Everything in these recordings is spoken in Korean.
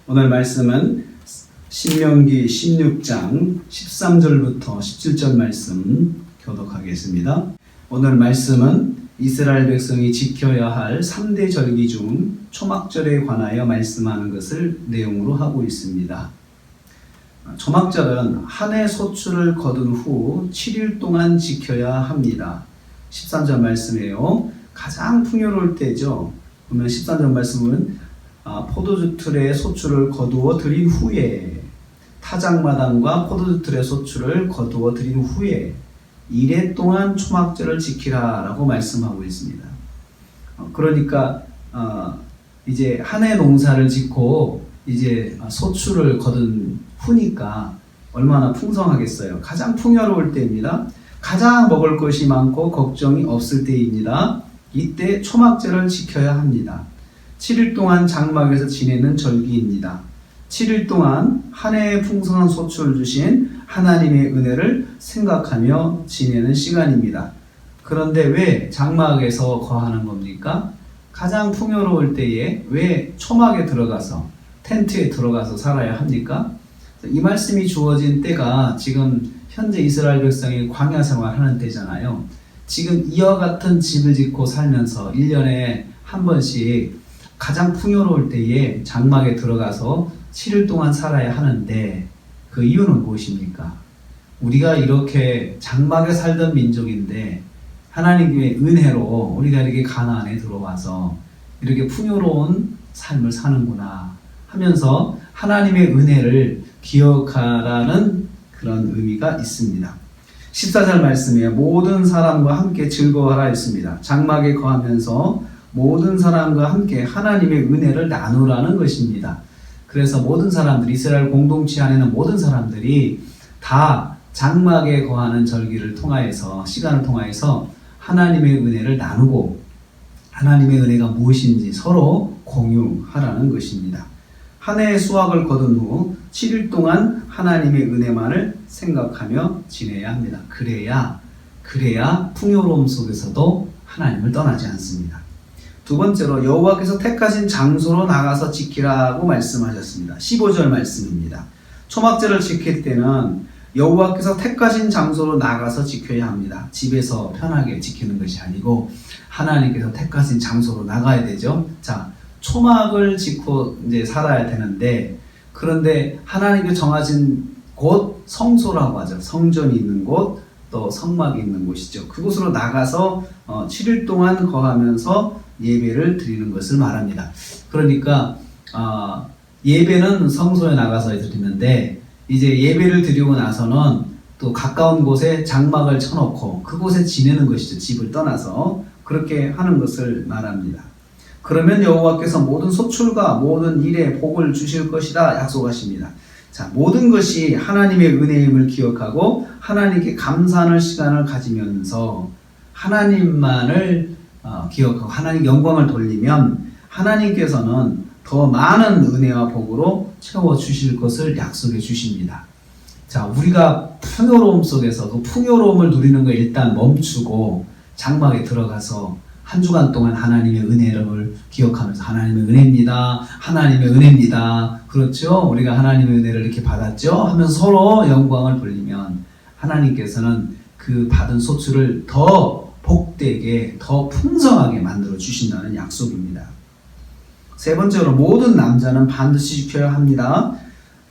오늘 말씀은 신명기 16장 13절부터 17절 말씀 교독하겠습니다. 오늘 말씀은 이스라엘 백성이 지켜야 할 3대 절기 중 초막절에 관하여 말씀하는 것을 내용으로 하고 있습니다. 초막절은 한 해 소출을 거둔 후 7일 동안 지켜야 합니다. 13절 말씀이에요. 가장 풍요로울 때죠. 보면 13절 말씀은 포도주 틀에 소출을 거두어 들인 후에, 타작마당과 포도주 틀의 소출을 거두어 들인 후에 이래 동안 초막절을 지키라 라고 말씀하고 있습니다. 그러니까 이제 한 해 농사를 짓고 이제 소출을 거둔 후니까 얼마나 풍성하겠어요. 가장 풍요로울 때입니다. 가장 먹을 것이 많고 걱정이 없을 때입니다. 이때 초막절을 지켜야 합니다. 7일 동안 장막에서 지내는 절기입니다. 7일 동안 한 해의 풍성한 소출을 주신 하나님의 은혜를 생각하며 지내는 시간입니다. 그런데 왜 장막에서 거하는 겁니까? 가장 풍요로울 때에 왜 초막에 들어가서, 텐트에 들어가서 살아야 합니까? 이 말씀이 주어진 때가 지금 현재 이스라엘 백성이 광야 생활하는 때잖아요. 지금 이와 같은 집을 짓고 살면서 1년에 한 번씩 가장 풍요로울 때에 장막에 들어가서 7일 동안 살아야 하는데 그 이유는 무엇입니까? 우리가 이렇게 장막에 살던 민족인데 하나님의 은혜로 우리가 이렇게 가나안에 들어와서 이렇게 풍요로운 삶을 사는구나 하면서 하나님의 은혜를 기억하라는 그런 의미가 있습니다. 14절 말씀에 모든 사람과 함께 즐거워하라 했습니다. 장막에 거하면서 모든 사람과 함께 하나님의 은혜를 나누라는 것입니다. 그래서 모든 사람들이, 이스라엘 공동체 안에는 모든 사람들이 다 장막에 거하는 절기를 통하여서, 시간을 통하여서 하나님의 은혜를 나누고 하나님의 은혜가 무엇인지 서로 공유하라는 것입니다. 한 해의 수확을 거둔 후 7일 동안 하나님의 은혜만을 생각하며 지내야 합니다. 그래야 풍요로움 속에서도 하나님을 떠나지 않습니다. 두 번째로 여호와께서 택하신 장소로 나가서 지키라고 말씀하셨습니다. 15절 말씀입니다. 초막절을 지킬 때는 여호와께서 택하신 장소로 나가서 지켜야 합니다. 집에서 편하게 지키는 것이 아니고 하나님께서 택하신 장소로 나가야 되죠. 자, 초막을 짓고 이제 살아야 되는데, 그런데 하나님께 정하신 곳, 성소라고 하죠. 성전이 있는 곳, 또 성막이 있는 곳이죠. 그곳으로 나가서 7일 동안 거하면서 예배를 드리는 것을 말합니다. 그러니까 예배는 성소에 나가서 드리는데, 이제 예배를 드리고 나서는 또 가까운 곳에 장막을 쳐놓고 그곳에 지내는 것이죠. 집을 떠나서 그렇게 하는 것을 말합니다. 그러면 여호와께서 모든 소출과 모든 일에 복을 주실 것이다 약속하십니다. 자, 모든 것이 하나님의 은혜임을 기억하고 하나님께 감사하는 시간을 가지면서 하나님만을 기억하고 하나님 영광을 돌리면 하나님께서는 더 많은 은혜와 복으로 채워주실 것을 약속해 주십니다. 자, 우리가 풍요로움 속에서 그 풍요로움을 누리는 거 일단 멈추고 장막에 들어가서 한 주간 동안 하나님의 은혜를 기억하면서 하나님의 은혜입니다. 하나님의 은혜입니다. 그렇죠? 우리가 하나님의 은혜를 이렇게 받았죠? 하면서 서로 영광을 돌리면 하나님께서는 그 받은 소출을 더 복되게, 더 풍성하게 만들어 주신다는 약속입니다. 세 번째로 모든 남자는 반드시 지켜야 합니다.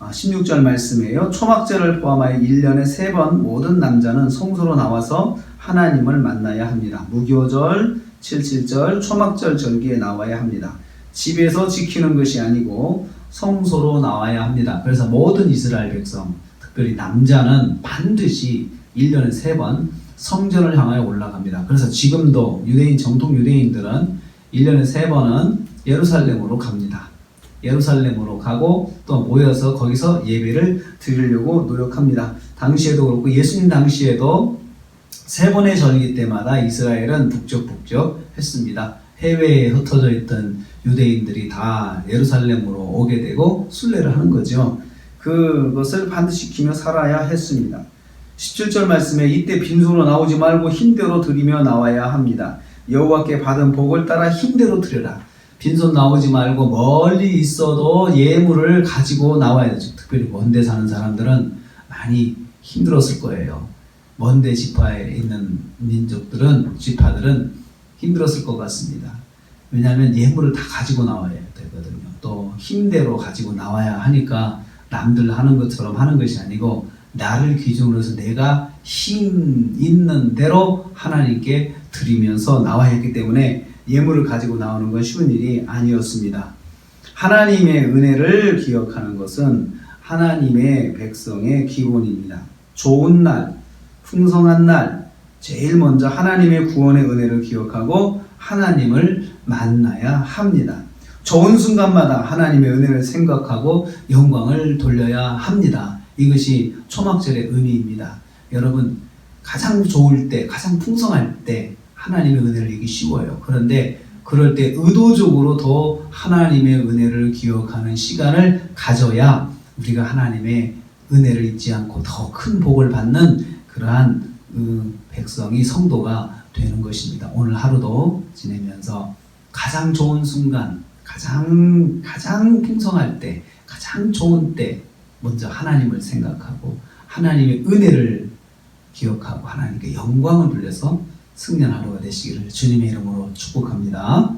16절 말씀이에요. 초막절을 포함하여 1년에 3번 모든 남자는 성소로 나와서 하나님을 만나야 합니다. 무교절, 77절, 초막절 절기에 나와야 합니다. 집에서 지키는 것이 아니고 성소로 나와야 합니다. 그래서 모든 이스라엘 백성, 특별히 남자는 반드시 1년에 3번 성전을 향하여 올라갑니다. 그래서 지금도 정통 유대인들은 1년에 3번은 예루살렘으로 갑니다. 예루살렘으로 가고 또 모여서 거기서 예배를 드리려고 노력합니다. 당시에도 그렇고 예수님 당시에도 3번의 절기 때마다 이스라엘은 북적북적 했습니다. 해외에 흩어져 있던 유대인들이 다 예루살렘으로 오게 되고 순례를 하는 거죠. 그것을 반드시 지키며 살아야 했습니다. 17절 말씀에 이때 빈손으로 나오지 말고 힘대로 드리며 나와야 합니다. 여호와께 받은 복을 따라 힘대로 드려라. 빈손 나오지 말고 멀리 있어도 예물을 가지고 나와야 되죠. 특별히 먼데 사는 사람들은 많이 힘들었을 거예요. 먼데 지파에 있는 지파들은 힘들었을 것 같습니다. 왜냐하면 예물을 다 가지고 나와야 되거든요. 또 힘대로 가지고 나와야 하니까 남들 하는 것처럼 하는 것이 아니고 나를 기준으로 해서 내가 힘 있는 대로 하나님께 드리면서 나와야 했기 때문에 예물을 가지고 나오는 건 쉬운 일이 아니었습니다. 하나님의 은혜를 기억하는 것은 하나님의 백성의 기본입니다. 좋은 날, 풍성한 날, 제일 먼저 하나님의 구원의 은혜를 기억하고 하나님을 만나야 합니다. 좋은 순간마다 하나님의 은혜를 생각하고 영광을 돌려야 합니다. 이것이 초막절의 의미입니다. 여러분, 가장 좋을 때, 가장 풍성할 때 하나님의 은혜를 잊기 쉬워요. 그런데 그럴 때 의도적으로 더 하나님의 은혜를 기억하는 시간을 가져야 우리가 하나님의 은혜를 잊지 않고 더 큰 복을 받는 그러한 백성이 성도가 되는 것입니다. 오늘 하루도 지내면서 가장 좋은 순간, 가장 풍성할 때, 가장 좋은 때 먼저 하나님을 생각하고 하나님의 은혜를 기억하고 하나님께 영광을 돌려서 승리하는 하루가 되시기를 주님의 이름으로 축복합니다.